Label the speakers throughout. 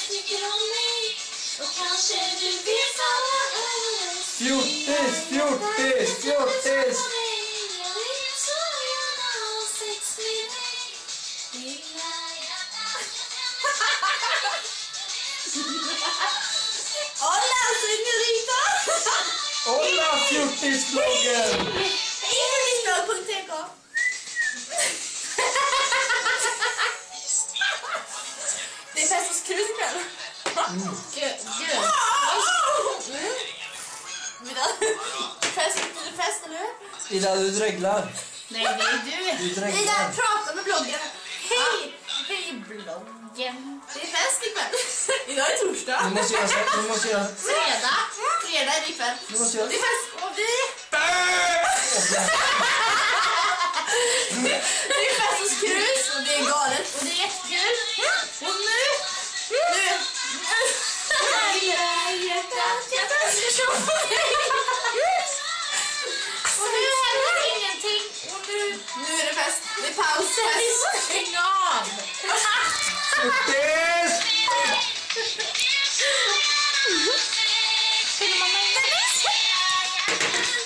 Speaker 1: tycker om mig. Och kanske du vet alla öst.
Speaker 2: Fjortis, fjortis, fjortis.
Speaker 1: Jag vill så gärna ha sex med dig. Lilla hjärta.
Speaker 3: Hola, señorita!
Speaker 2: Hola, fjortisbloggen!
Speaker 3: Fjortisblogg.tk. Det är fest hos Krus ikväll.
Speaker 1: Gud.
Speaker 3: Fest, eller hur?
Speaker 2: Ida, du dreglar.
Speaker 1: Nej, det är du.
Speaker 2: Du dreglar.
Speaker 3: Ida, prata med bloggen.
Speaker 1: Hej, hej bloggen.
Speaker 3: Det är fest ikväll. Idag är torsdag.
Speaker 2: Du måste göra så. Du måste göra så.
Speaker 3: Fredag är det ikväll.
Speaker 2: Du måste göra
Speaker 3: Det är fest och vi... Det är fest hos Krus och det är galet och det är jättekul. Och nu...
Speaker 1: Lilla hjärtat, jag ska köpa dig. Och nu händer ingenting. Och nu
Speaker 3: är det fest. Det är paus. Fest.
Speaker 1: stäng av.
Speaker 2: Fjortis!
Speaker 1: Filma mig.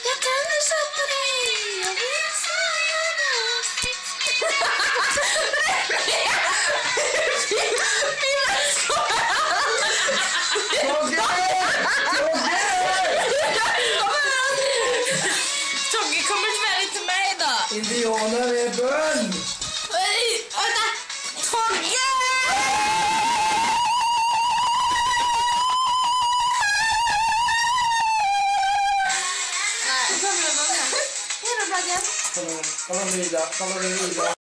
Speaker 1: Jag tänder så på dig. Jag vill så gärna. Togge kommer tyvärr inte med idag.
Speaker 2: Indianer är bön!
Speaker 1: Vänta! Togge!
Speaker 3: Nej, så blir det. Hej då, bloggen.
Speaker 2: Kolla nu Ida, kolla nu Ida.